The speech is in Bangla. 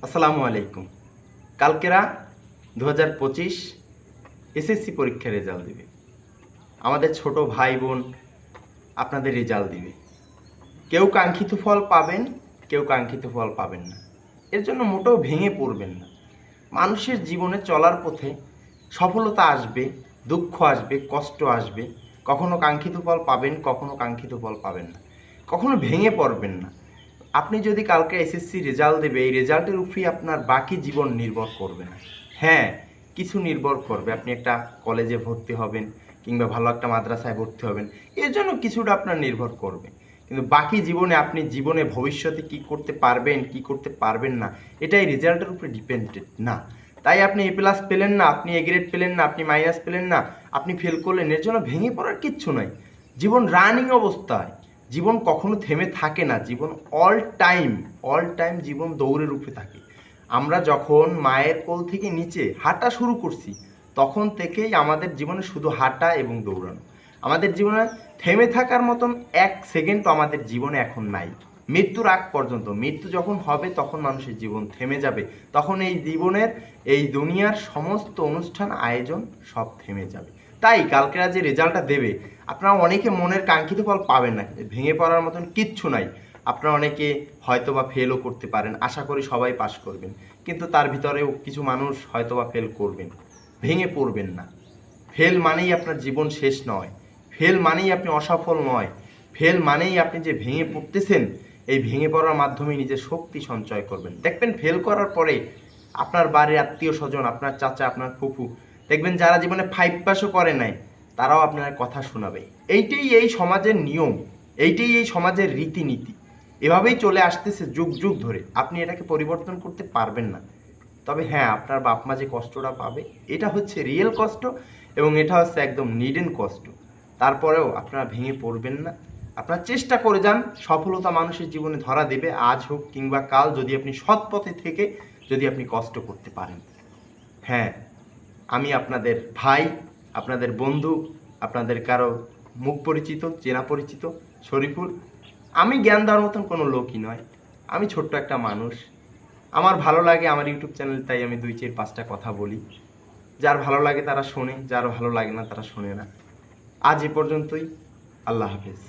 আসসালামু আলাইকুম। কালকেরা 2025 এসএসসি পরীক্ষার রেজাল্ট দিবে। আমাদের ছোট ভাই বোন আপনাদের রেজাল্ট দিবে। কেউ কাঙ্ক্ষিত ফল পাবেন, কেউ কাঙ্ক্ষিত ফল পাবেন না। এর জন্য মোটেও ভেঙে পড়বেন না। মানুষের জীবনে চলার পথে সফলতা আসবে, দুঃখ আসবে, কষ্ট আসবে। কখনো কাঙ্ক্ষিত ফল পাবেন, কখনো কাঙ্ক্ষিত ফল পাবেন না। কখনো ভেঙে পড়বেন না। আপনি যদি কালকে এসএসসি রেজাল্ট দেবে, এই রেজাল্টের উপরেই আপনার বাকি জীবন নির্ভর করবে না। হ্যাঁ, কিছু নির্ভর করবে। আপনি একটা কলেজে ভর্তি হবেন কিংবা ভালো একটা মাদ্রাসায় ভর্তি হবেন, এর জন্য কিছুটা আপনার নির্ভর করবে। কিন্তু বাকি জীবনে আপনি ভবিষ্যতে কি করতে পারবেন, কি করতে পারবেন না, এটাই রেজাল্টের উপরে ডিপেন্ডেড না। তাই আপনি এ প্লাস পেলেন না, আপনি এ গ্রেড পেলেন না, আপনি মাইনাস পেলেন না, আপনি ফেল করলেন, এর জন্য ভেঙে পড়ার কিচ্ছু নাই। জীবন রানিং অবস্থায়, জীবন কখনো থেমে থাকে না। জীবন অল টাইম জীবন দৌড়ের উপরে থাকে। আমরা যখন মায়ের কোল থেকে নিচে হাঁটা শুরু করছি, তখন থেকেই আমাদের জীবনে শুধু হাঁটা এবং দৌড়ানো। আমাদের জীবনে থেমে থাকার মতন এক সেকেন্ডও আমাদের জীবনে এখন নাই। মৃত্যুর আগ পর্যন্ত, মৃত্যু যখন হবে তখন মানুষের জীবন থেমে যাবে। তখন এই জীবনের, এই দুনিয়ার সমস্ত অনুষ্ঠান আয়োজন সব থেমে যাবে। তাই কালকেরা যে রেজাল্টটা দেবে, আপনারা অনেকে মনের কাঙ্ক্ষিত ফল পাবেন না। ভেঙে পড়ার মতন কিচ্ছু নাই। আপনারা অনেকে হয়তো বা ফেলও করতে পারেন, আশা করি সবাই পাস করবেন, কিন্তু তার ভিতরেও কিছু মানুষ হয়তো বা ফেল করবেন। ভেঙে পড়বেন না। ফেল মানেই আপনার জীবন শেষ নয়, ফেল মানেই আপনি অসফল নয়, ফেল মানেই আপনি যে ভেঙে পড়তেছেন, এই ভেঙে পড়ার মাধ্যমে নিজের শক্তি সঞ্চয় করবেন। দেখবেন ফেল করার পরে আপনার বাড়ির আত্মীয় স্বজন, আপনার চাচা, আপনার ফুফু, দেখবেন যারা জীবনে 5 পাসও করে নাই, তারাও আপনার কথা শোনাবে। এইটাই এই সমাজের নিয়ম, এইটাই এই সমাজের রীতিনীতি। এভাবেই চলে আসতেছে যুগ যুগ ধরে। আপনি এটাকে পরিবর্তন করতে পারবেন না। তবে হ্যাঁ, আপনার বাপ মা যে কষ্টটা পাবে, এটা হচ্ছে রিয়েল কষ্ট, এবং এটা হচ্ছে একদম নিডেন কষ্ট। তারপরেও আপনারা ভেঙে পড়বেন না। আপনারা চেষ্টা করে যান। সফলতা মানুষের জীবনে ধরা দেবে, আজ হোক কিংবা কাল, যদি আপনি সৎ পথে থেকে যদি আপনি কষ্ট করতে পারেন। হ্যাঁ, আমি আপনাদের ভাই, আপনাদের বন্ধু, আপনাদের কারো মুখ পরিচিত, চেনা পরিচিত শরীফুল। আমি জ্ঞান দেওয়ার মতন কোনো লোকই নয়। আমি ছোট্ট একটা মানুষ। আমার ভালো লাগে আমার ইউটিউব চ্যানেল, তাই আমি 2-4-5টা কথা বলি। যার ভালো লাগে তারা শোনে, যার ভালো লাগে না তারা শোনে না। আজ এ পর্যন্তই। আল্লাহ হাফেজ।